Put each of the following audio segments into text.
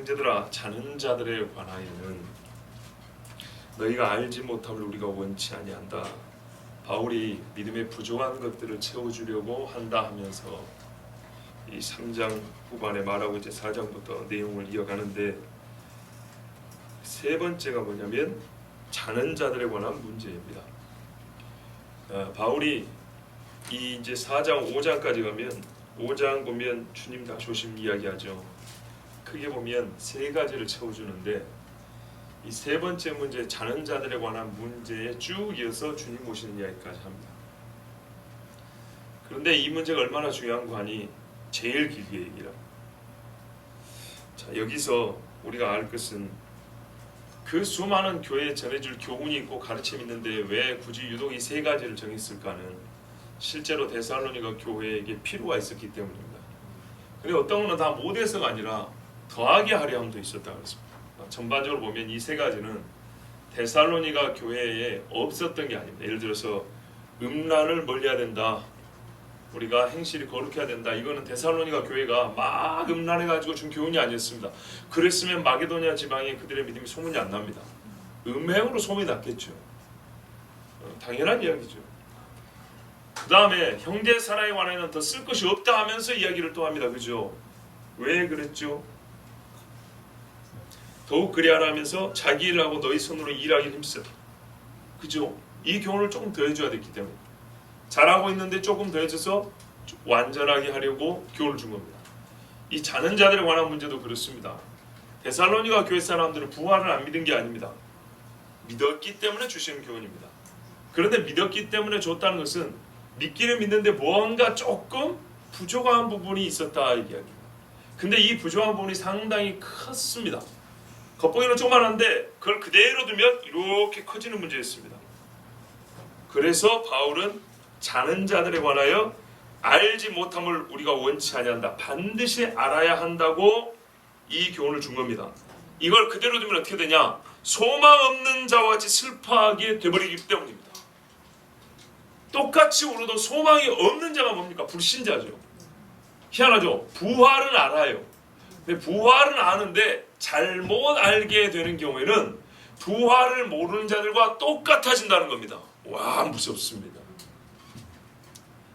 형제들아, 자는 자들에 관하여는 너희가 알지 못함을 우리가 원치 아니한다. 바울이 믿음의 부족한 것들을 채워주려고 한다 하면서 이 3장 후반에 말하고 이제 4장부터 내용을 이어가는데, 세 번째가 뭐냐면 자는 자들에 관한 문제입니다. 바울이 이 이제 4장 5장까지 가면, 5장 보면 주님 다 조심 이야기하죠. 크게 보면 세 가지를 채워주는데, 이 세 번째 문제 자는 자들에 관한 문제에 쭉 이어서 주님 모시는 이야기까지 합니다. 그런데 이 문제가 얼마나 중요한 거 아니? 제일 길게 얘기라. 자, 여기서 우리가 알 것은 그 수많은 교회에 전해줄 교훈이 있고 가르침이 있는데 왜 굳이 유독 이 세 가지를 정했을까는 실제로 데살로니가 교회에게 필요가 있었기 때문입니다. 근데 어떤 거는 다 못해서가 아니라 더하게 하려 함도 있었다 그랬습니다. 전반적으로 보면 이 세 가지는 데살로니가 교회에 없었던 게 아닙니다. 예를 들어서 음란을 멀리해야 된다, 우리가 행실이 거룩해야 된다. 이거는 데살로니가 교회가 막 음란해가지고 준 교훈이 아니었습니다. 그랬으면 마게도니아 지방에 그들의 믿음이 소문이 안 납니다. 음행으로 소문이 났겠죠. 당연한 이야기죠. 그 다음에 형제 사랑에 관해는 더 쓸 것이 없다 하면서 이야기를 또 합니다. 그죠? 왜 그랬죠? 더욱 그리하라 하면서 자기 일하고 너희 손으로 일하기 힘쓰라. 그죠? 이 교훈을 조금 더 해줘야 됐기 때문에, 잘하고 있는데 조금 더 해줘서 완전하게 하려고 교훈을 준 겁니다. 이 자는 자들에 관한 문제도 그렇습니다. 데살로니가 교회 사람들은 부활을 안 믿은 게 아닙니다. 믿었기 때문에 주신 교훈입니다. 그런데 믿었기 때문에 줬다는 것은 믿기는 믿는데 뭔가 조금 부족한 부분이 있었다 이 이야기입니다. 근데 이 부족한 부분이 상당히 컸습니다. 겉보기는 조그만한데 그걸 그대로 두면 이렇게 커지는 문제였습니다. 그래서 바울은 자는 자들에 관하여 알지 못함을 우리가 원치 아니한다, 반드시 알아야 한다고 이 교훈을 준 겁니다. 이걸 그대로 두면 어떻게 되냐? 소망 없는 자와 같이 슬퍼하게 되버리기 때문입니다. 똑같이 울어도 소망이 없는 자가 뭡니까? 불신자죠. 희한하죠? 부활은 알아요. 근데 부활은 아는데 잘못 알게 되는 경우에는 부활을 모르는 자들과 똑같아진다는 겁니다. 와, 무섭습니다.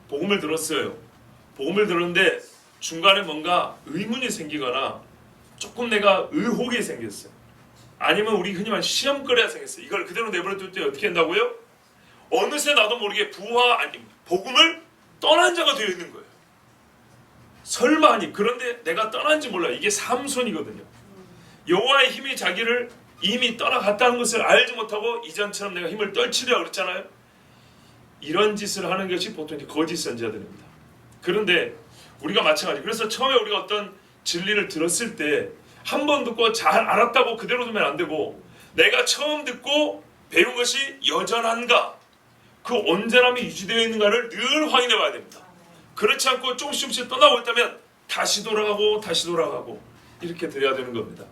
복음을 들었어요. 복음을 들었는데 중간에 뭔가 의문이 생기거나 조금 내가 의혹이 생겼어요. 아니면 우리 흔히 말하는 시험거리가 생겼어요. 이걸 그대로 내버려둘 때 어떻게 한다고요? 어느새 나도 모르게 복음을 떠난 자가 되어 있는 거예요. 설마 아니, 그런데 내가 떠난지 몰라요. 이게 삼손이거든요. 여호와의 힘이 자기를 이미 떠나갔다는 것을 알지 못하고 이전처럼 내가 힘을 떨치려 그랬잖아요. 이런 짓을 하는 것이 보통 거짓 선지자들입니다. 그런데 우리가 마찬가지. 그래서 처음에 우리가 어떤 진리를 들었을 때 한 번 듣고 잘 알았다고 그대로 두면 안 되고, 내가 처음 듣고 배운 것이 여전한가, 그 온전함이 유지되어 있는가를 늘 확인해 봐야 됩니다. 그렇지 않고 조금씩 떠나고 있다면 다시 돌아가고 이렇게 돼야 되는 겁니다.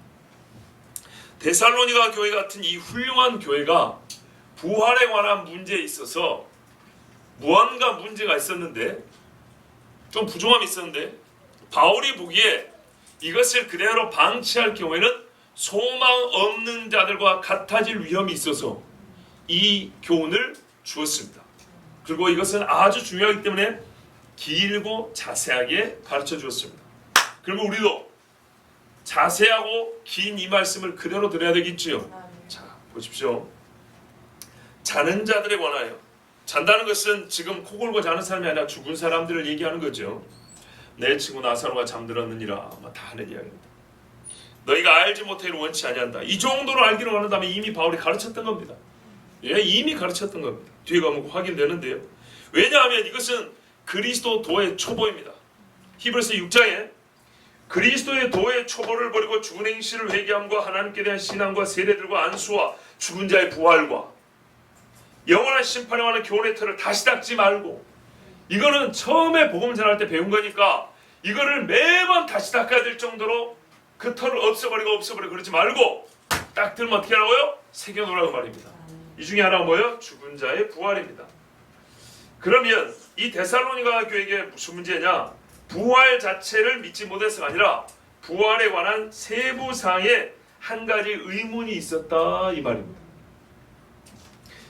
데살로니가 교회 같은 이 훌륭한 교회가 부활에 관한 문제에 있어서 무언가 문제가 있었는데, 좀 부족함이 있었는데, 바울이 보기에 이것을 그대로 방치할 경우에는 소망 없는 자들과 같아질 위험이 있어서 이 교훈을 주었습니다. 그리고 이것은 아주 중요하기 때문에 길고 자세하게 가르쳐 주었습니다. 그러면 우리도 자세하고 긴 이 말씀을 그대로 들어야 되겠지요. 자, 보십시오. 자는 자들에 관하여, 잔다는 것은 지금 코 골고 자는 사람이 아니라 죽은 사람들을 얘기하는 거죠. 내 친구 나사로가 잠들었느니라, 다 하는 이야기입니다. 너희가 알지 못하기를 원치 아니한다. 이 정도로 알기로 원한다면 이미 바울이 가르쳤던 겁니다. 예, 이미 가르쳤던 겁니다. 뒤에 가면 확인되는데요. 왜냐하면 이것은 그리스도 도의 초보입니다. 히브리서 6장에 그리스도의 도의 초보를 버리고 죽은 행실을 회개함과 하나님께 대한 신앙과 세례들과 안수와 죽은 자의 부활과 영원한 심판에 관한 교훈의 틀을 다시 닦지 말고, 이거는 처음에 복음 전할 때 배운 거니까 이거를 매번 다시 닦아야 될 정도로 그 틀을 없애버리고 그러지 말고 딱 들면 어떻게 하라고요? 새겨놓으라고 말입니다. 이 중에 하나가 뭐예요? 죽은 자의 부활입니다. 그러면 이 데살로니가 교회에게 무슨 문제냐? 부활 자체를 믿지 못해서가 아니라 부활에 관한 세부 사항에 한 가지 의문이 있었다 이 말입니다.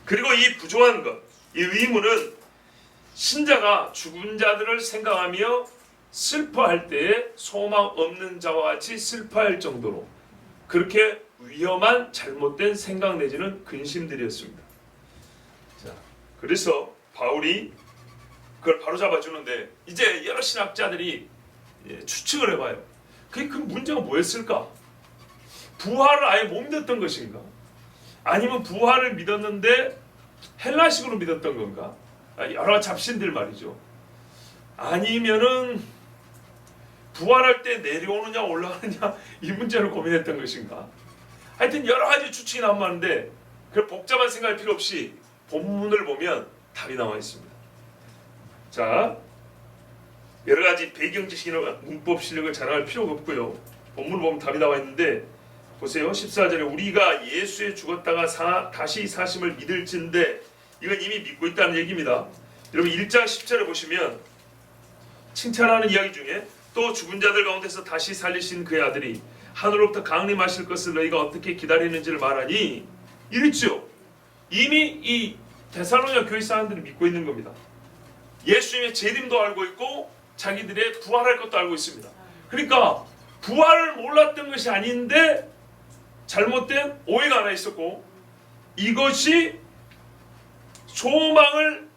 그리고 이 부족한 것, 이 의문은 신자가 죽은 자들을 생각하며 슬퍼할 때에 소망 없는 자와 같이 슬퍼할 정도로 그렇게 위험한 잘못된 생각 내지는 근심들이었습니다. 자, 그래서 바울이 그걸 바로잡아 주는데 이제 여러 신학자들이 추측을 해봐요. 그 문제가 뭐였을까? 부활을 아예 못 믿었던 것인가? 아니면 부활을 믿었는데 헬라식으로 믿었던 건가? 여러 잡신들 말이죠. 아니면은 부활할 때 내려오느냐 올라가느냐 이 문제를 고민했던 것인가? 하여튼 여러 가지 추측이 나오는데 그 복잡한 생각할 필요 없이 본문을 보면 답이 나와 있습니다. 자, 여러 가지 배경 지식이나 문법 실력을 자랑할 필요가 없고요. 본문을 보면 답이 나와 있는데 보세요. 14절에 우리가 예수에 죽었다가 다시 사심을 믿을진데 이건 이미 믿고 있다는 얘기입니다. 여러분 1장 10절에 보시면 칭찬하는 이야기 중에 또 죽은 자들 가운데서 다시 살리신 그의 아들이 하늘로부터 강림하실 것을 너희가 어떻게 기다리는지를 말하니 이랬죠. 이미 이 데살로니가 교회 사람들이 믿고 있는 겁니다. 예수님의 재림도 알고 있고 자기들의 부활할 것도 알고 있습니다. 그러니까 부활을 몰랐던 것이 아닌데 잘못된 오해가 하나 있었고 이것이 소망을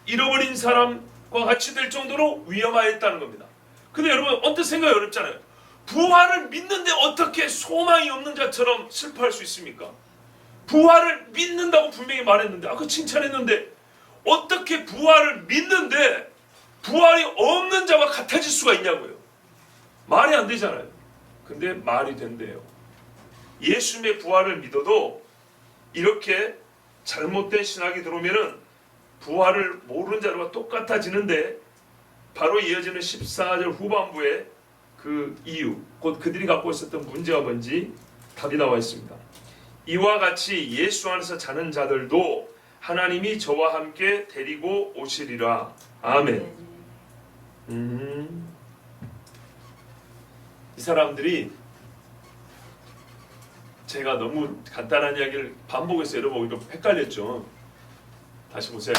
잃어버린 사람과 같이 될 정도로 위험하였다는 겁니다. 근데 여러분 언뜻 생각이 어렵잖아요. 부활을 믿는데 어떻게 소망이 없는 자처럼 슬퍼할 수 있습니까? 부활을 믿는다고 분명히 말했는데 아까 칭찬했는데 어떻게 부활을 믿는데 부활이 없는 자와 같아질 수가 있냐고요. 말이 안 되잖아요. 근데 말이 된대요. 예수님의 부활을 믿어도 이렇게 잘못된 신학이 들어오면은 부활을 모르는 자와 똑같아지는데 바로 이어지는 14절 후반부에 그 이유, 곧 그들이 갖고 있었던 문제가 뭔지 답이 나와 있습니다. 이와 같이 예수 안에서 자는 자들도 하나님이 저와 함께 데리고 오시리라. 아멘. 이 사람들이 제가 너무 간단한 이야기를 반복해서 여러분 이거 헷갈렸죠. 다시 보세요.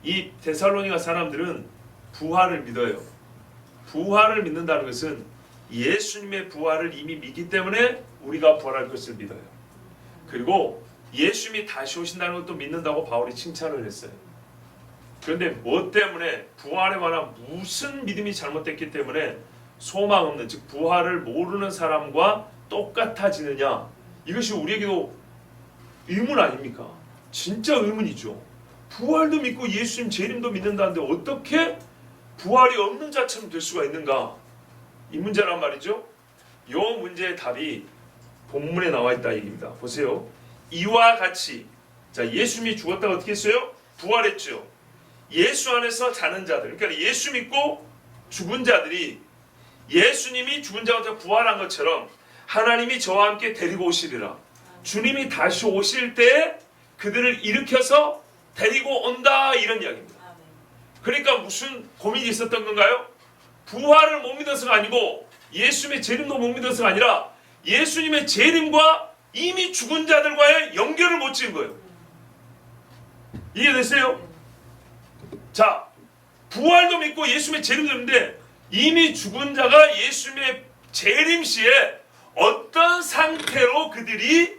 이 데살로니가 사람들은 부활을 믿어요. 부활을 믿는다는 것은 예수님의 부활을 이미 믿기 때문에 우리가 부활할 것을 믿어요. 그리고 예수님이 다시 오신다는 것도 믿는다고 바울이 칭찬을 했어요. 그런데 뭐 때문에 부활에 관한 무슨 믿음이 잘못됐기 때문에 소망 없는 즉 부활을 모르는 사람과 똑같아지느냐 이것이 우리에게도 의문 아닙니까? 진짜 의문이죠. 부활도 믿고 예수님 재림도 믿는다는데 어떻게 부활이 없는 자처럼 될 수가 있는가? 이 문제란 말이죠. 이 문제의 답이 본문에 나와 있다 얘기입니다. 보세요. 이와 같이 자 예수님이 죽었다가 어떻게 했어요? 부활했죠. 예수 안에서 자는 자들 그러니까 예수 믿고 죽은 자들이 예수님이 죽은 자한테 부활한 것처럼 하나님이 저와 함께 데리고 오시리라. 주님이 다시 오실 때 그들을 일으켜서 데리고 온다 이런 이야기입니다. 그러니까 무슨 고민이 있었던 건가요? 부활을 못 믿어서가 아니고 예수님의 재림도 못 믿어서가 아니라 예수님의 재림과 이미 죽은 자들과의 연결을 못 지은 거예요. 이해됐어요? 자, 부활도 믿고 예수님의 재림도 믿는데 이미 죽은 자가 예수님의 재림 시에 어떤 상태로 그들이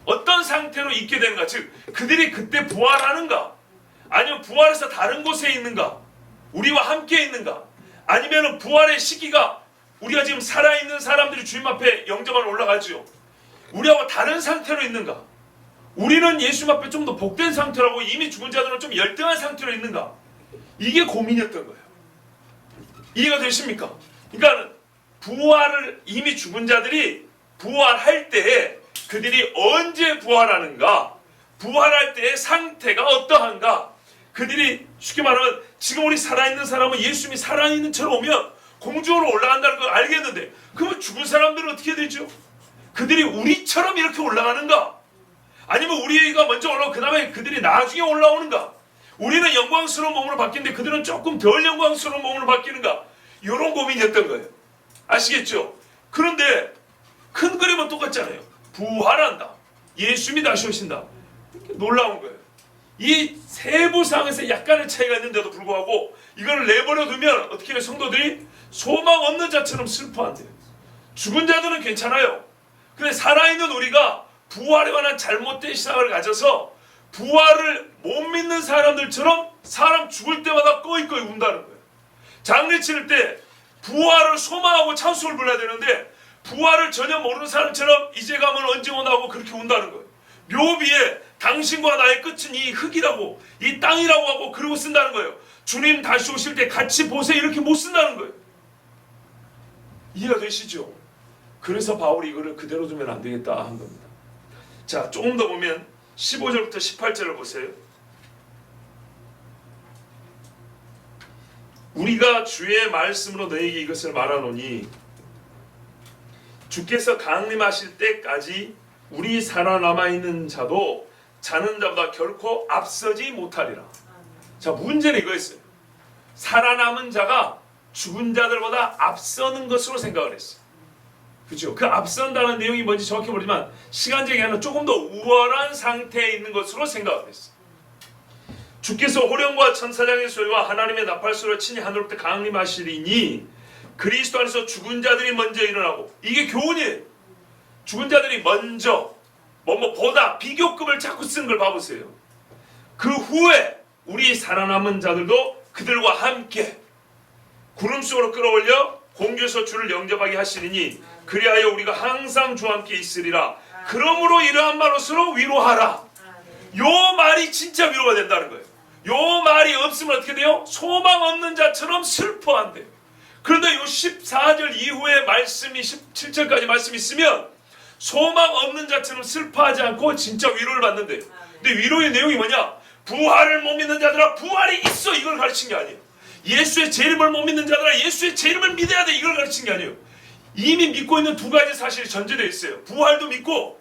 어떤 상태로 있게 되는가? 즉 그들이 그때 부활하는가? 아니면 부활해서 다른 곳에 있는가? 우리와 함께 있는가? 아니면 부활의 시기가 우리가 지금 살아있는 사람들이 주님 앞에 영접하러 올라가죠. 우리하고 다른 상태로 있는가? 우리는 예수님 앞에 좀 더 복된 상태라고 이미 죽은 자들은 좀 열등한 상태로 있는가? 이게 고민이었던 거예요. 이해가 되십니까? 그러니까 부활을 이미 죽은 자들이 부활할 때에 그들이 언제 부활하는가? 부활할 때의 상태가 어떠한가? 그들이 쉽게 말하면 지금 우리 살아있는 사람은 예수님이 살아있는 처럼 오면 공중으로 올라간다는 걸 알겠는데 그러면 죽은 사람들은 어떻게 되죠? 그들이 우리처럼 이렇게 올라가는가? 아니면 우리가 먼저 올라오고 그 다음에 그들이 나중에 올라오는가? 우리는 영광스러운 몸으로 바뀌는데 그들은 조금 덜 영광스러운 몸으로 바뀌는가? 이런 고민이었던 거예요. 아시겠죠? 그런데 큰 그림은 똑같잖아요. 부활한다. 예수님이 다시 오신다. 이렇게 놀라운 거예요. 이 세부상에서 약간의 차이가 있는데도 불구하고 이걸 내버려 두면 어떻게 해요? 성도들이 소망 없는 자처럼 슬퍼한대요. 죽은 자들은 괜찮아요. 근데 살아있는 우리가 부활에 관한 잘못된 시각을 가져서 부활을 못 믿는 사람들처럼 사람 죽을 때마다 꺼이꺼이 운다는 거예요. 장례 치를 때 부활을 소망하고 찬송을 불러야 되는데 부활을 전혀 모르는 사람처럼 이제 가면 언제 오나고 그렇게 운다는 거예요. 묘비에 당신과 나의 끝은 이 흙이라고, 이 땅이라고 하고 그러고 쓴다는 거예요. 주님 다시 오실 때 같이 보세요 이렇게 못 쓴다는 거예요. 이해가 되시죠? 그래서 바울이 이거를 그대로 두면 안 되겠다 한 겁니다. 자, 조금 더 보면 15절부터 18절을 보세요. 우리가 주의 말씀으로 너에게 이것을 말하노니 주께서 강림하실 때까지 우리 살아남아 있는 자도 자는 자보다 결코 앞서지 못하리라. 자, 문제는 이거였어요. 살아남은 자가 죽은 자들보다 앞서는 것으로 생각을 했어요. 그렇죠? 그 앞선다는 내용이 뭔지 정확히 모르지만 시간적인 하나 조금 더 우월한 상태에 있는 것으로 생각을 했어요. 주께서 호령과 천사장의 소리와 하나님의 나팔소리로 친히 하늘로부터 강림하시리니 그리스도 안에서 죽은 자들이 먼저 일어나고, 이게 교훈이에요. 죽은 자들이 먼저 보다 비교급을 자꾸 쓰는 걸 봐보세요. 그 후에 우리 살아남은 자들도 그들과 함께 구름 속으로 끌어올려 공주에서 주를 영접하게 하시리니 그리하여 우리가 항상 주와 함께 있으리라. 그러므로 이러한 말로서로 위로하라. 요 말이 진짜 위로가 된다는 거예요. 요 말이 없으면 어떻게 돼요? 소망 없는 자처럼 슬퍼한대요. 그런데 요 14절 이후에 말씀이 17절까지 말씀이 있으면 소망 없는 자처럼 슬퍼하지 않고 진짜 위로를 받는데요. 근데 위로의 내용이 뭐냐? 부활을 못 믿는 자들아 부활이 있어, 이걸 가르친 게 아니에요. 예수의 재림을 못 믿는 자들아 예수의 재림을 믿어야 돼, 이걸 가르친 게 아니에요. 이미 믿고 있는 두 가지 사실이 전제되어 있어요. 부활도 믿고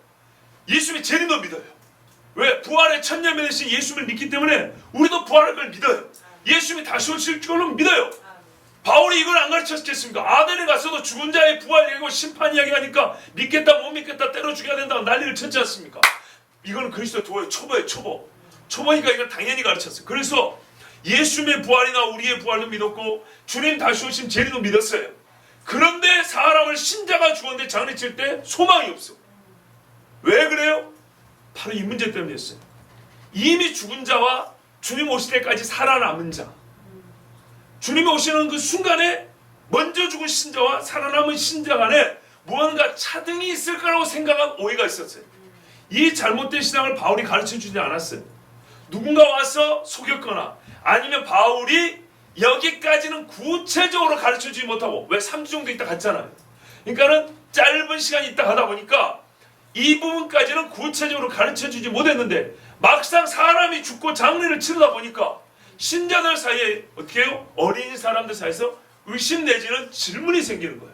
예수의 재림도 믿어요. 왜? 부활의 첫 열매 되신 예수를 믿기 때문에 우리도 부활을 믿어요. 예수님이 다시 오실 줄로 믿어요. 바울이 이걸 안 가르쳤겠습니까? 아덴에 가서도 죽은 자의 부활 얘기하고 심판 이야기 하니까 믿겠다 못 믿겠다 때려 죽여야 된다고 난리를 쳤지 않습니까? 이거는 그리스도의 도의 초보예요. 초보니까 이걸 당연히 가르쳤어요. 그래서 예수님의 부활이나 우리의 부활도 믿었고 주님 다시 오신 재림도 믿었어요. 그런데 사람을 신자가 죽었는데 장례 칠 때 소망이 없어. 왜 그래요? 바로 이 문제 때문이었어요. 이미 죽은 자와 주님 오실 때까지 살아남은 자, 주님이 오시는 그 순간에 먼저 죽은 신자와 살아남은 신자 간에 무언가 차등이 있을 거라고 생각한 오해가 있었어요. 이 잘못된 신앙을 바울이 가르쳐주지 않았어요. 누군가 와서 속였거나 아니면 바울이 여기까지는 구체적으로 가르쳐주지 못하고, 왜 3주 정도 있다 갔잖아요. 그러니까는 짧은 시간이 있다 가다 보니까 이 부분까지는 구체적으로 가르쳐주지 못했는데 막상 사람이 죽고 장례를 치르다 보니까 신자들 사이에 어떻게 해요? 어린 사람들 사이에서 의심 내지는 질문이 생기는 거예요.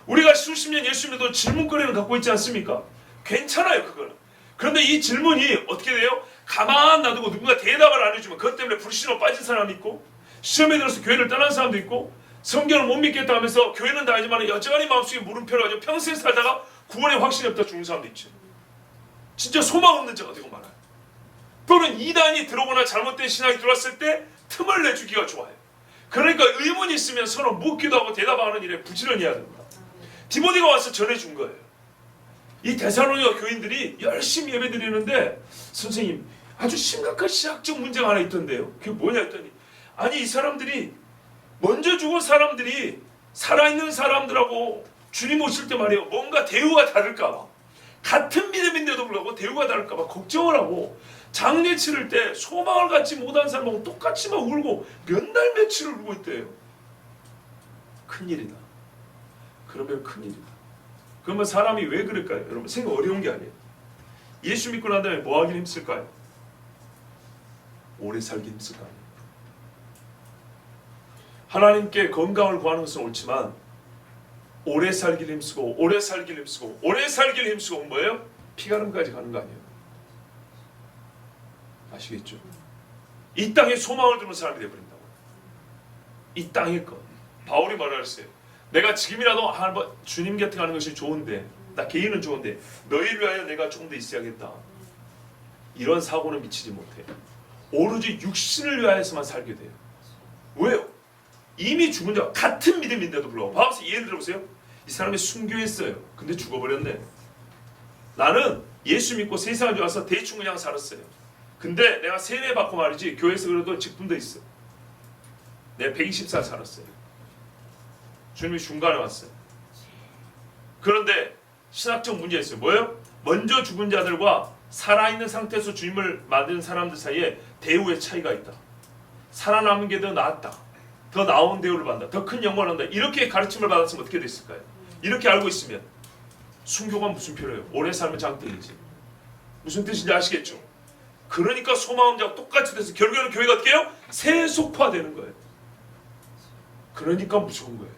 우리가 수십 년 예수 믿어도 질문거리를 갖고 있지 않습니까? 괜찮아요, 그거는. 그런데 이 질문이 어떻게 돼요? 가만 놔두고 누군가 대답을 안 해주면 그것 때문에 불신으로 빠진 사람이 있고, 시험에 들어서 교회를 떠난 사람도 있고, 성경을 못 믿겠다 하면서 교회는 다니지만 여전히 마음속에 물음표를 가지고 평생 살다가 구원의 확신이 없다 죽는 사람도 있죠. 진짜 소망 없는 자가 되고 말아요. 또는 이단이 들어오거나 잘못된 신앙이 들어왔을 때 틈을 내주기가 좋아요. 그러니까 의문이 있으면 서로 묻기도 하고 대답하는 일에 부지런히 해야 됩니다. 디모데가 와서 전해준 거예요. 이 데살로니가 교인들이 열심히 예배드리는데 선생님 아주 심각한 신학적 문제가 하나 있던데요. 그게 뭐냐 했더니, 아니 이 사람들이 먼저 죽은 사람들이 살아있는 사람들하고 주님 오실 때 말이에요, 뭔가 대우가 다를까봐, 같은 믿음인데도 불구하고 대우가 다를까봐 걱정을 하고 장례 치를 때 소망을 갖지 못한 사람하고 똑같이 막 울고 몇 날 며칠을 울고 있대요. 큰일이다. 그러면 큰일이다. 그러면 사람이 왜 그럴까요? 여러분 생각 어려운 게 아니에요. 예수 믿고 난 다음에 뭐 하긴 힘쓸까요? 오래 살기 힘쓸 거 아니에요. 하나님께 건강을 구하는 것은 옳지만 오래 살기를 힘쓰고 오래 살기를 힘쓰고 오래 살기를 힘쓰고 뭐예요? 피가름까지 가는 거 아니에요. 아시겠죠? 이 땅에 소망을 두는 사람이 되어버린다고. 이 땅의 것. 바울이 뭐라 그랬어요? 내가 지금이라도 한번 주님 곁에 가는 것이 좋은데, 나 개인은 좋은데 너희를 위하여 내가 조금 더 있어야겠다. 이런 사고는 미치지 못해. 오로지 육신을 위하여서만 살게 돼요. 왜요? 이미 죽은 자와 같은 믿음인데도 불구하고, 봐보세요. 예를 들어보세요. 이 사람이 순교했어요. 근데 죽어버렸네. 나는 예수 믿고 세상에 와서 대충 그냥 살았어요. 근데 내가 세례 받고 말이지, 교회에서 그래도 직분도 있어. 내가 120살 살았어요. 주님이 중간에 왔어요. 그런데 신학적 문제가 있어요. 뭐예요? 먼저 죽은 자들과 살아있는 상태에서 주님을 만드는 사람들 사이에 대우의 차이가 있다. 살아남은 게 더 낫다. 더 나은 대우를 받는다. 더 큰 영광을 한다. 이렇게 가르침을 받았으면 어떻게 됐을까요? 이렇게 알고 있으면 순교가 무슨 필요해요? 오래 살면 장땡이지. 무슨 뜻인지 아시겠죠? 그러니까 소망자와 똑같이 돼서 결국에는 교회가 어떻게 해요? 세속화되는 거예요. 그러니까 무서운 거예요.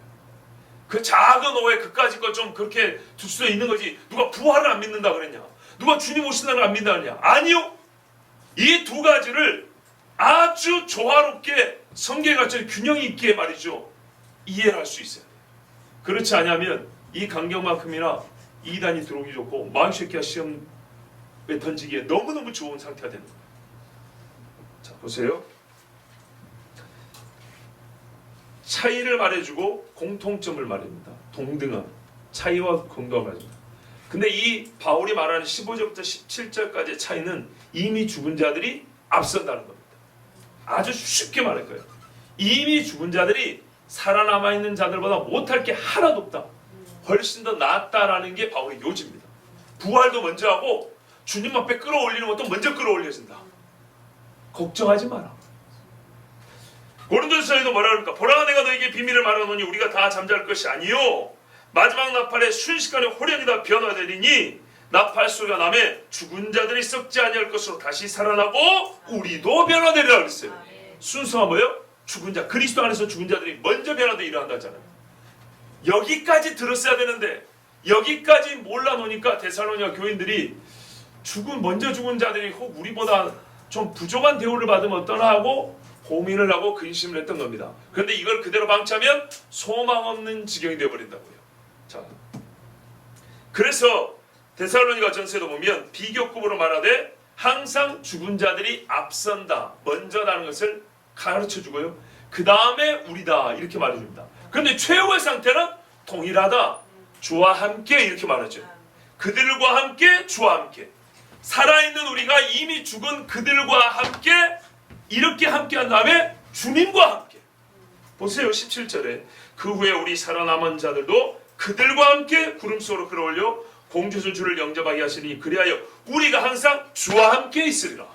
그 작은 오해 그까짓 걸 좀 그렇게 둘 수 있는 거지. 누가 부활을 안 믿는다 그랬냐? 누가 주님 오신다는 걸 안 믿는다 그랬냐? 아니요. 이 두 가지를 아주 조화롭게 성경에 갖춰진 균형 있게 말이죠. 이해를 할 수 있어요. 그렇지 않으면 이 간격만큼이나 이단이 들어오기 좋고 마귀새끼가 시험에 던지기에 너무너무 좋은 상태가 되는 거예요. 자, 보세요. 차이를 말해주고 공통점을 말합니다. 동등함, 차이와 공동함을 말합니다. 근데 이 바울이 말하는 15절부터 17절까지의 차이는 이미 죽은 자들이 앞선다는 겁니다. 아주 쉽게 말할 거예요. 이미 죽은 자들이 살아남아 있는 자들보다 못할 게 하나도 없다. 훨씬 더 낫다라는 게 바울의 요지입니다. 부활도 먼저 하고 주님 앞에 끌어올리는 것도 먼저 끌어올려진다. 걱정하지 마라. 고린도전서에도 뭐라 그럴까? 보라, 내가 너에게 비밀을 말하노니 우리가 다 잠잘 것이 아니요 마지막 나팔에 순식간에 호련이 다 변화되리니 나팔 소리가 나매 죽은 자들이 썩지 아니할 것으로 다시 살아나고 우리도 변화되리라 그랬어요. 순서가 뭐예요? 죽은 자, 그리스도 안에서 죽은 자들이 먼저 변화되어 일어난다잖아요. 여기까지 들었어야 되는데 여기까지 몰라놓으니까 데살로니가 교인들이 먼저 죽은 자들이 혹 우리보다 좀 부족한 대우를 받으면 어떠나 하고 고민을 하고 근심을 했던 겁니다. 그런데 이걸 그대로 방치하면 소망 없는 지경이 되어버린다고요. 자, 그래서 데살로니가 전서에도 보면 비교급으로 말하되 항상 죽은 자들이 앞선다, 먼저라는 것을 가르쳐주고요. 그 다음에 우리다 이렇게 말해줍니다. 그런데 최후의 상태는 동일하다, 주와 함께 이렇게 말하죠. 그들과 함께, 주와 함께. 살아있는 우리가 이미 죽은 그들과 함께 이렇게 함께한 다음에 주님과 함께. 보세요. 17절에 그 후에 우리 살아남은 자들도 그들과 함께 구름 속으로 끌어올려 공주에서 주를 영접하게 하시니 그리하여 우리가 항상 주와 함께 있으리라.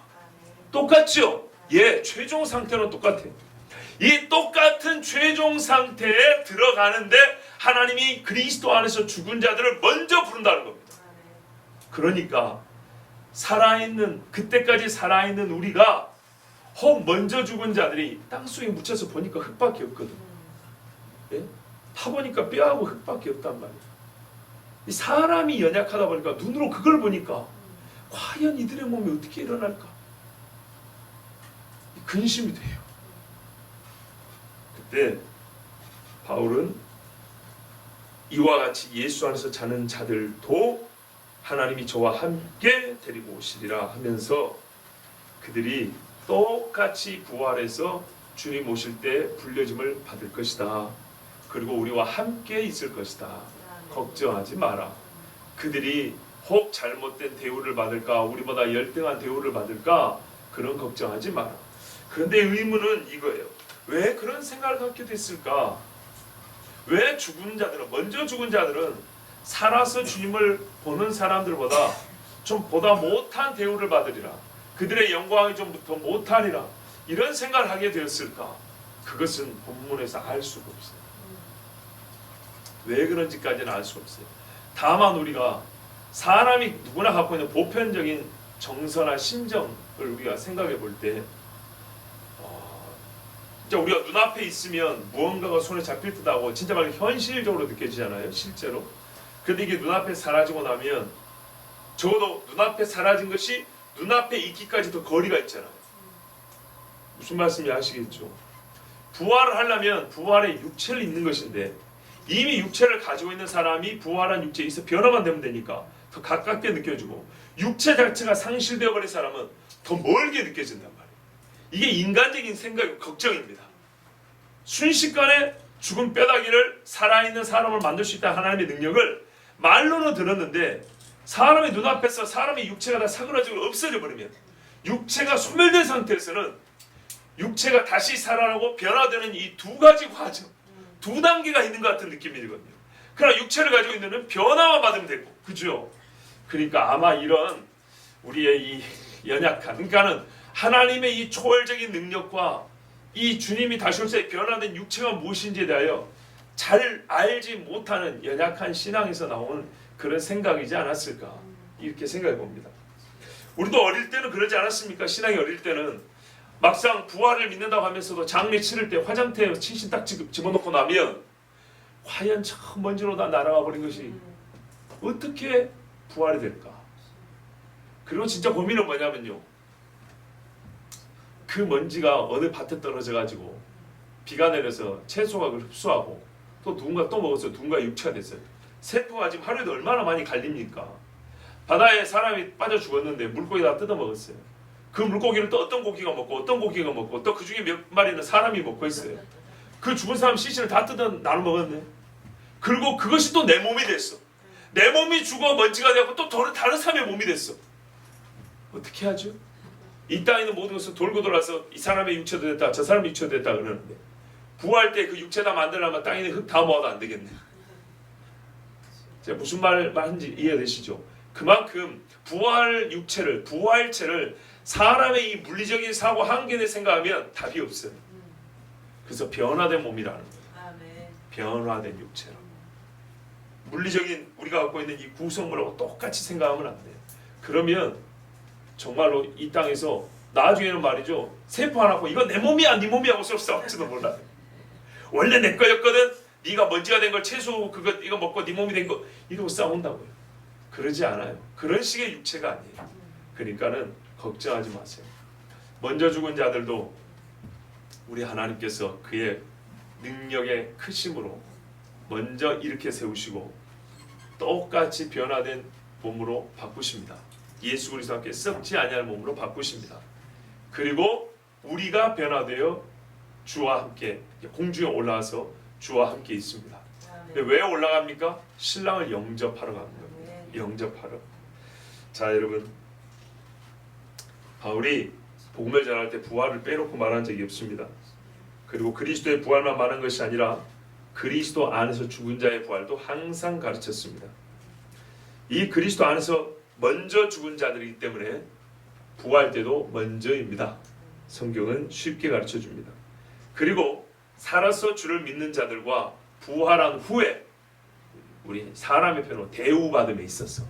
똑같죠? 예, 최종 상태는 똑같아요. 이 똑같은 최종 상태에 들어가는데 하나님이 그리스도 안에서 죽은 자들을 먼저 부른다는 겁니다. 그러니까 살아있는, 그때까지 살아있는 우리가 혹 먼저 죽은 자들이 땅속에 묻혀서 보니까 흙밖에 없거든. 예? 파보니까 뼈하고 흙밖에 없단 말이에요. 사람이 연약하다 보니까 눈으로 그걸 보니까 과연 이들의 몸이 어떻게 일어날까? 근심이 돼요. 그때 바울은 이와 같이 예수 안에서 자는 자들도 하나님이 저와 함께 데리고 오시리라 하면서 그들이 똑같이 부활해서 주님 오실 때 불려짐을 받을 것이다. 그리고 우리와 함께 있을 것이다. 걱정하지 마라. 그들이 혹 잘못된 대우를 받을까, 우리보다 열등한 대우를 받을까, 그런 걱정하지 마라. 그런데 의문은 이거예요. 왜 그런 생각을 갖게 됐을까? 왜 죽은 자들은, 먼저 죽은 자들은 살아서 주님을 보는 사람들보다 좀 보다 못한 대우를 받으리라, 그들의 영광이 좀 더 못하리라, 이런 생각을 하게 되었을까? 그것은 본문에서 알 수가 없어요. 왜 그런지까지는 알 수 없어요. 다만 우리가 사람이 누구나 갖고 있는 보편적인 정서나 심정을 우리가 생각해 볼 때 진짜 우리가 눈앞에 있으면 무언가가 손에 잡힐 듯하고 진짜 말 현실적으로 느껴지잖아요. 실제로. 그런데 이게 눈앞에 사라지고 나면 적어도 눈앞에 사라진 것이 눈앞에 있기까지 더 거리가 있잖아요. 무슨 말씀인지 아시겠죠? 부활을 하려면 부활의 육체를 입는 것인데 이미 육체를 가지고 있는 사람이 부활한 육체에 있어 변화만 되면 되니까 더 가깝게 느껴지고, 육체 자체가 상실되어 버린 사람은 더 멀게 느껴진단 말이에요. 이게 인간적인 생각이고 걱정입니다. 순식간에 죽은 뼈다귀를 살아있는 사람을 만들 수 있다는 하나님의 능력을 말로는 들었는데, 사람의 눈앞에서 사람의 육체가 다 사그라지고 없어져 버리면, 육체가 소멸된 상태에서는 육체가 다시 살아나고 변화되는 이 두 가지 과정, 두 단계가 있는 것 같은 느낌이 들거든요. 그러나 육체를 가지고 있는 변화만 받으면 되고, 그죠? 그러니까 아마 이런 우리의 이 연약한, 그러니까는 하나님의 이 초월적인 능력과 이 주님이 다시 올 때 변화된 육체가 무엇인지에 대하여 잘 알지 못하는 연약한 신앙에서 나온 그런 생각이지 않았을까, 이렇게 생각해 봅니다. 우리도 어릴 때는 그러지 않았습니까? 신앙이 어릴 때는 막상 부활을 믿는다고 하면서도 장례 치를 때 화장대에 친신 딱 집어넣고 나면 과연 저 먼지로 다 날아가 버린 것이 어떻게 부활이 될까? 그리고 진짜 고민은 뭐냐면요, 그 먼지가 어느 밭에 떨어져 가지고 비가 내려서 채소가 그걸 흡수하고 또 누군가 또 먹었어요. 누군가 육체가 됐어요. 세포가 지금 하루에도 얼마나 많이 갈립니까? 바다에 사람이 빠져 죽었는데 물고기 다 뜯어 먹었어요. 그 물고기를 또 어떤 고기가 먹고 어떤 고기가 먹고 또 그 중에 몇 마리는 사람이 먹고 있어요. 그 죽은 사람 시신을 다 뜯어 나눠 먹었네. 그리고 그것이 또 내 몸이 됐어. 내 몸이 죽어 먼지가 되고 또 다른 사람의 몸이 됐어. 어떻게 하죠? 이 땅에 있는 모든 것을 돌고 돌아서 이 사람의 육체도 됐다, 저 사람의 육체도 됐다 그러는데, 부활 때 그 육체 다 만들려면 땅에 있는 흙 다 모아도 안 되겠네. 제가 무슨 말 하는지 이해되시죠? 그만큼 부활 육체를, 부활체를 사람의 이 물리적인 사고 한계에 생각하면 답이 없어요. 그래서 변화된 몸이라는 거예요. 변화된 육체로. 물리적인 우리가 갖고 있는 이 구성물하고 똑같이 생각하면 안 돼요. 그러면 정말로 이 땅에서 나중에는 말이죠, 세포 하나 갖고 이건 내 몸이야 네 몸이야 하고 싸울지도 몰라요. 원래 내 거였거든, 네가 먼지가 된 걸 채소 그거 이거 먹고 네 몸이 된 거 이러고 싸운다고요. 그러지 않아요. 그런 식의 육체가 아니에요. 그러니까는 걱정하지 마세요. 먼저 죽은 자들도 우리 하나님께서 그의 능력의 크심으로 먼저 이렇게 세우시고 똑같이 변화된 몸으로 바꾸십니다. 예수 그리스도와 함께 썩지 아니할 몸으로 바꾸십니다. 그리고 우리가 변화되어 주와 함께 공중에 올라와서 주와 함께 있습니다. 왜 올라갑니까? 신랑을 영접하러 가는 겁니다. 영접하러. 자, 여러분, 바울이 복음을 전할 때 부활을 빼놓고 말한 적이 없습니다. 그리고 그리스도의 부활만 말한 것이 아니라 그리스도 안에서 죽은 자의 부활도 항상 가르쳤습니다. 이 그리스도 안에서 먼저 죽은 자들이기 때문에 부활 때도 먼저입니다. 성경은 쉽게 가르쳐 줍니다. 그리고 살아서 주를 믿는 자들과 부활한 후에 우리 사람의 편으로 대우받음에 있어서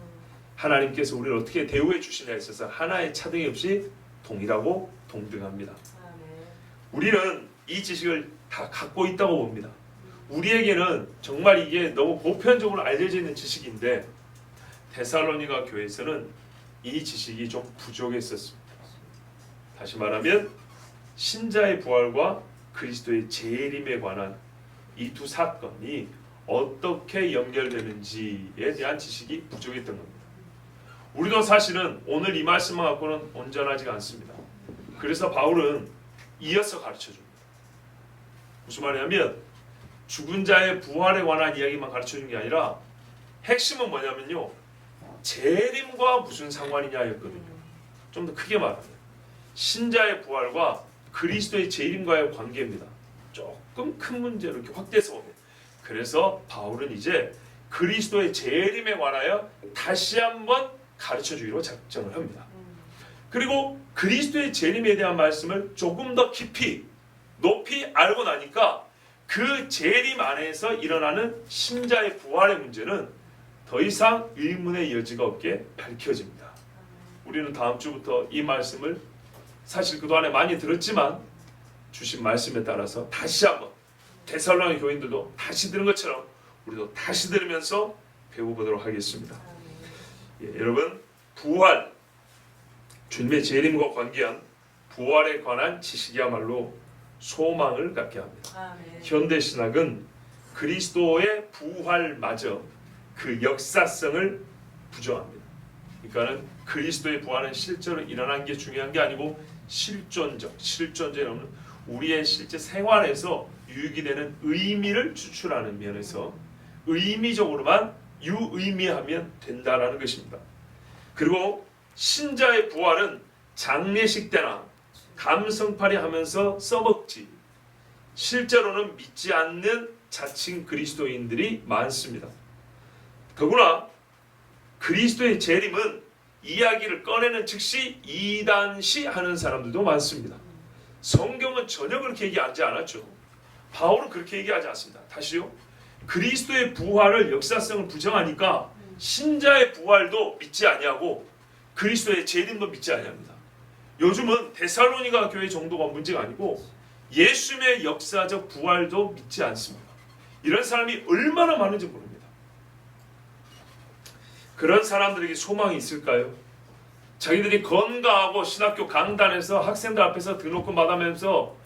하나님께서 우리를 어떻게 대우해 주시냐에 있어서 하나의 차등이 없이 동일하고 동등합니다. 우리는 이 지식을 다 갖고 있다고 봅니다. 우리에게는 정말 이게 너무 보편적으로 알려져 있는 지식인데 데살로니가 교회에서는 이 지식이 좀 부족했었습니다. 다시 말하면 신자의 부활과 그리스도의 재림에 관한 이 두 사건이 어떻게 연결되는지에 대한 지식이 부족했던 겁니다. 우리도 사실은 오늘 이 말씀만 갖고는 온전하지가 않습니다. 그래서 바울은 이어서 가르쳐줍니다. 무슨 말이냐면 죽은 자의 부활에 관한 이야기만 가르쳐준 게 아니라 핵심은 뭐냐면요, 재림과 무슨 상관이냐였거든요. 좀 더 크게 말하면 신자의 부활과 그리스도의 재림과의 관계입니다. 조금 큰 문제로 이렇게 확대해서 보면, 그래서 바울은 이제 그리스도의 재림에 관하여 다시 한번 가르쳐주기로 작정을 합니다. 그리고 그리스도의 재림에 대한 말씀을 조금 더 깊이 높이 알고 나니까 그 재림 안에서 일어나는 신자의 부활의 문제는 더 이상 의문의 여지가 없게 밝혀집니다. 우리는 다음 주부터 이 말씀을 사실 그동안에 많이 들었지만 주신 말씀에 따라서 다시 한번 데살로니가 교인들도 다시 들은 것처럼 우리도 다시 들으면서 배워보도록 하겠습니다. 여러분, 부활, 주님의 재림과 관계한 부활에 관한 지식이야말로 소망을 갖게 합니다. 현대 신학은 그리스도의 부활마저 그 역사성을 부정합니다. 그러니까는 그리스도의 부활은 실제로 일어난 게 중요한 게 아니고 실존적인 우리의 실제 생활에서 유익이 되는 의미를 추출하는 면에서 의미적으로만 유의미하면 된다라는 것입니다. 그리고 신자의 부활은 장례식 때나 감성팔이 하면서 써먹지 실제로는 믿지 않는 자칭 그리스도인들이 많습니다. 더구나 그리스도의 재림은 이야기를 꺼내는 즉시 이단시하는 사람들도 많습니다. 성경은 전혀 그렇게 얘기하지 않았죠. 바울은 그렇게 얘기하지 않습니다. 다시요. 그리스도의 부활을 역사성을 부정하니까 신자의 부활도 믿지 아니하고 그리스도의 재림도 믿지 아니합니다. 요즘은 데살로니가 교회 정도가 문제가 아니고 예수님의 역사적 부활도 믿지 않습니다. 이런 사람이 얼마나 많은지 모릅니다. 그런 사람들에게 소망이 있을까요? 자기들이 건강하고 신학교 강단에서 학생들 앞에서 등록금 받으면서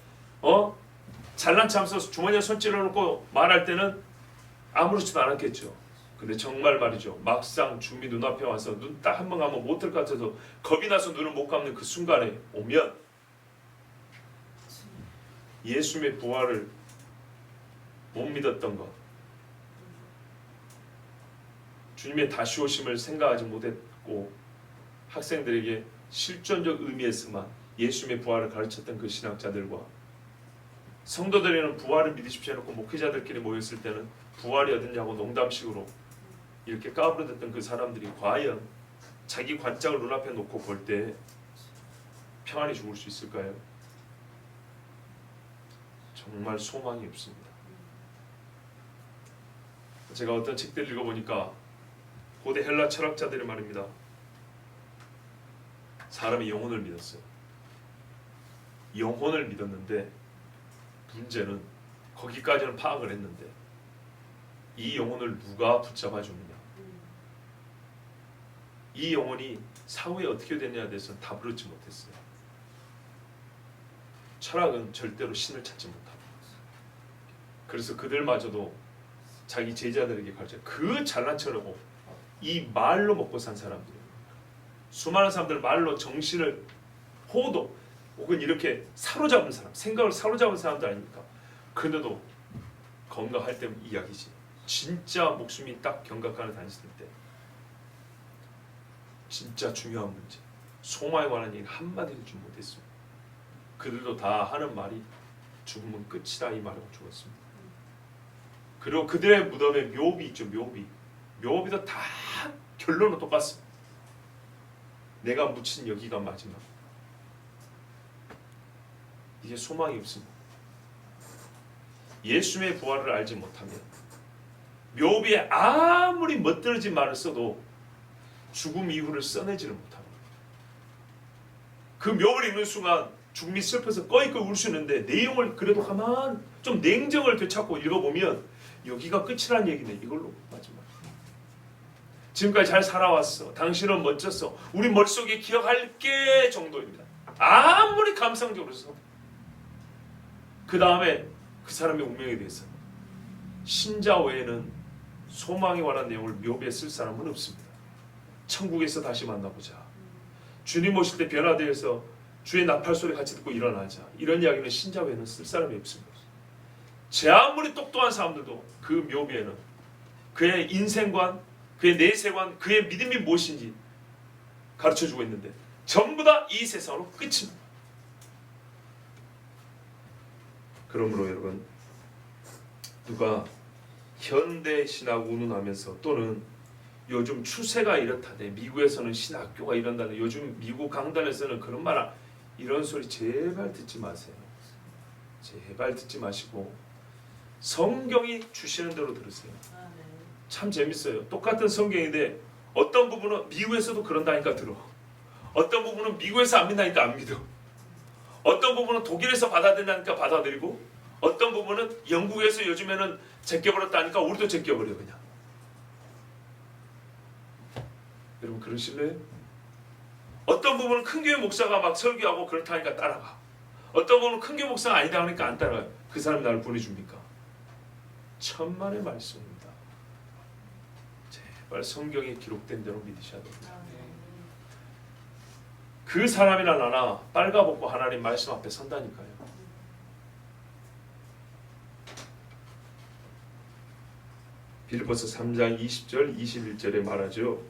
잘난 척하면서 주머니에 손 찔러놓고 말할 때는 아무렇지도 않았겠죠. 근데 정말 말이죠. 막상 주미 눈앞에 와서 눈 딱 한 번 감으면 못 뜰 것 같아서 겁이 나서 눈을 못 감는 그 순간에 오면 예수님의 부활을 못 믿었던 것, 주님의 다시 오심을 생각하지 못했고 학생들에게 실존적 의미에서만 예수님의 부활을 가르쳤던 그 신학자들과 성도들에게는 부활을 믿으십시오 해놓고 목회자들끼리 모였을 때는 부활이 어딨냐고 농담식으로 이렇게 까부러댔던 그 사람들이 과연 자기 관짝을 눈앞에 놓고 볼 때 평안히 죽을 수 있을까요? 정말 소망이 없습니다. 제가 어떤 책들을 읽어보니까 고대 헬라 철학자들이 말입니다. 사람이 영혼을 믿었어요. 영혼을 믿었는데 문제는 거기까지는 파악을 했는데 이 영혼을 누가 붙잡아 주느냐, 이 영혼이 사후에 어떻게 되느냐에 대해서는 답을 얻지 못했어요. 철학은 절대로 신을 찾지 못합니다. 그래서 그들마저도 자기 제자들에게 가르쳐 그 잘난 척하고 이 말로 먹고 산 사람들이에요. 수많은 사람들 말로 정신을 호도 혹은 이렇게 사로잡은 사람, 생각을 사로잡은 사람들 아닙니까? 그런데도 건강할 때 이야기지. 진짜 목숨이 딱 경각하는 다녔을 때 진짜 중요한 문제, 소망에 관한 얘기 한마디도 좀 못했습니다. 그들도 다 하는 말이 죽으면 끝이다 이 말하고 죽었습니다. 그리고 그들의 무덤에 묘비 있죠. 묘비도 다 결론은 똑같습니다. 내가 묻힌 여기가 마지막. 이게 소망이 없습니다. 예수님의 부활을 알지 못하면 묘비에 아무리 멋들어진 말을 써도 죽음 이후를 써내지를 못합니다. 그 묘를 읽는 순간 죽음이 슬퍼서 꺼이꺼이 울 수 있는데 내용을 그래도 가만 좀 냉정을 되찾고 읽어보면 여기가 끝이라는 얘기네. 이걸로 마지막. 지금까지 잘 살아왔어. 당신은 멋졌어. 우리 머릿속에 기억할 게 정도입니다. 아무리 감성적으로 써. 그 다음에 그 사람의 운명에 대해서 신자 외에는 소망에 관한 내용을 묘비에 쓸 사람은 없습니다. 천국에서 다시 만나보자. 주님 오실 때 변화되어서 주의 나팔소리 같이 듣고 일어나자. 이런 이야기는 신자 외에는 쓸 사람이 없습니다. 제 아무리 똑똑한 사람들도 그 묘비에는 그의 인생관, 그의 내세관, 그의 믿음이 무엇인지 가르쳐주고 있는데 전부 다 이 세상으로 끝입니다. 그러므로 여러분, 누가 현대 신학 운운하면서 또는 요즘 추세가 이렇다네, 미국에서는 신학교가 이런다네, 요즘 미국 강단에서는 그런 말, 이런 소리 제발 듣지 마세요. 제발 듣지 마시고 성경이 주시는 대로 들으세요. 참 재밌어요. 똑같은 성경인데 어떤 부분은 미국에서도 그런다니까 들어. 어떤 부분은 미국에서 안 믿다니까 안 믿어. 어떤 부분은 독일에서 받아들인다니까 받아들이고, 어떤 부분은 영국에서 요즘에는 제껴버렸다니까 우리도 제껴버려 그냥. 여러분 그러실래요? 어떤 부분은 큰 교회 목사가 막 설교하고 그렇다니까 따라가. 어떤 부분은 큰 교회 목사가 아니다 하니까 안 따라가요. 그 사람이 나를 보내줍니까? 천만의 말씀입니다. 제발 성경에 기록된 대로 믿으셔야 됩니다. 그 사람이나 나나 빨가벗고 하나님 말씀 앞에 선다니까요. 빌립보서 3장 20절 21절에 말하죠.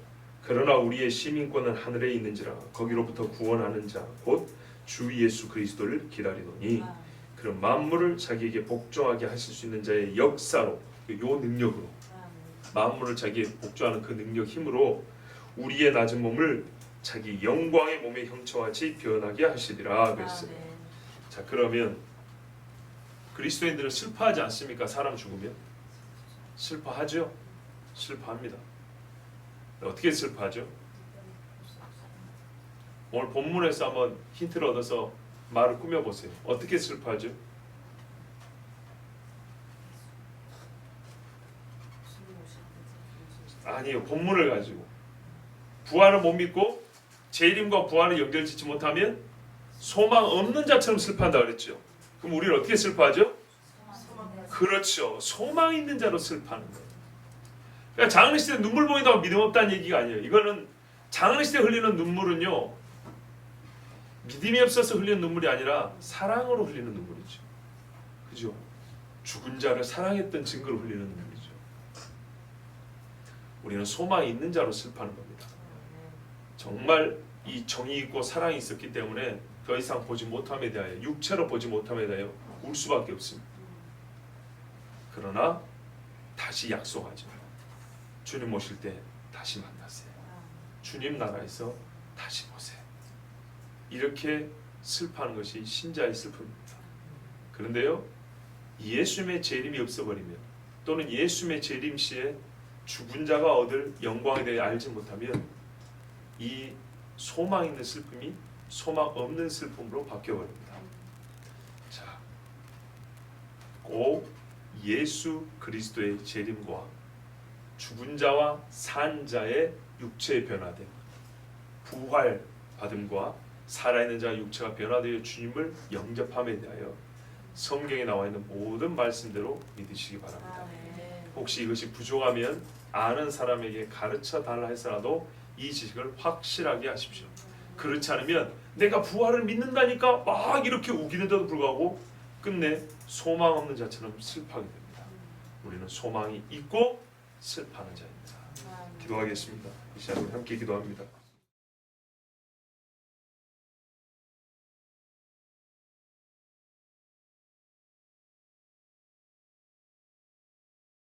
그러나 우리의 시민권은 하늘에 있는지라 거기로부터 구원하는 자 곧 주 예수 그리스도를 기다리노니 그런 만물을 자기에게 복종하게 하실 수 있는 자의 역사로 요 능력으로 만물을 자기에게 복종하는 그 능력 힘으로 우리의 낮은 몸을 자기 영광의 몸의 형체같이 변하게 하시리라 그랬어요. 자, 그러면 그리스도인들은 슬퍼하지 않습니까? 사람 죽으면 슬퍼하죠. 슬퍼합니다. 어떻게 슬퍼하죠? 오늘 본문에서 한번 힌트를 얻어서 말을 꾸며보세요. 어떻게 슬퍼하죠? 아니요, 본문을 가지고 부활을 못 믿고 재림과 부활을 연결짓지 못하면 소망 없는 자처럼 슬퍼한다 그랬죠. 그럼 우리는 어떻게 슬퍼하죠? 그렇죠. 소망 있는 자로 슬퍼하는 거예요. 그러니까 장래 시대 눈물 보인다고 믿음 없다는 얘기가 아니에요. 이거는 장래 시대 흘리는 눈물은요, 믿음이 없어서 흘리는 눈물이 아니라 사랑으로 흘리는 눈물이죠. 그죠? 죽은 자를 사랑했던 증거로 흘리는 눈물이죠. 우리는 소망이 있는 자로 슬퍼하는 겁니다. 정말 이 정이 있고 사랑이 있었기 때문에 더 이상 보지 못함에 대하여, 육체로 보지 못함에 대하여 울 수밖에 없습니다. 그러나 다시 약속하죠. 주님 오실 때 다시 만나세요. 주님 나라에서 다시 보세요. 이렇게 슬퍼하는 것이 신자의 슬픔입니다. 그런데요, 예수님의 재림이 없어버리면 또는 예수님의 재림 시에 죽은 자가 얻을 영광에 대해 알지 못하면 이 소망 있는 슬픔이 소망 없는 슬픔으로 바뀌어버립니다. 자, 꼭 예수 그리스도의 재림과 죽은 자와 산 자의 육체의 변화됨, 부활 받음과 살아있는 자의 육체가 변화되어 주님을 영접함에 대하여 성경에 나와 있는 모든 말씀대로 믿으시기 바랍니다. 혹시 이것이 부족하면 아는 사람에게 가르쳐 달라 해서라도 이 지식을 확실하게 하십시오. 그렇지 않으면 내가 부활을 믿는다니까 막 이렇게 우기는데도 불구하고 끝내 소망 없는 자처럼 슬퍼하게 됩니다. 우리는 소망이 있고 슬퍼하는 자입니다. 기도하겠습니다. 이 시간 우리 함께 기도합니다.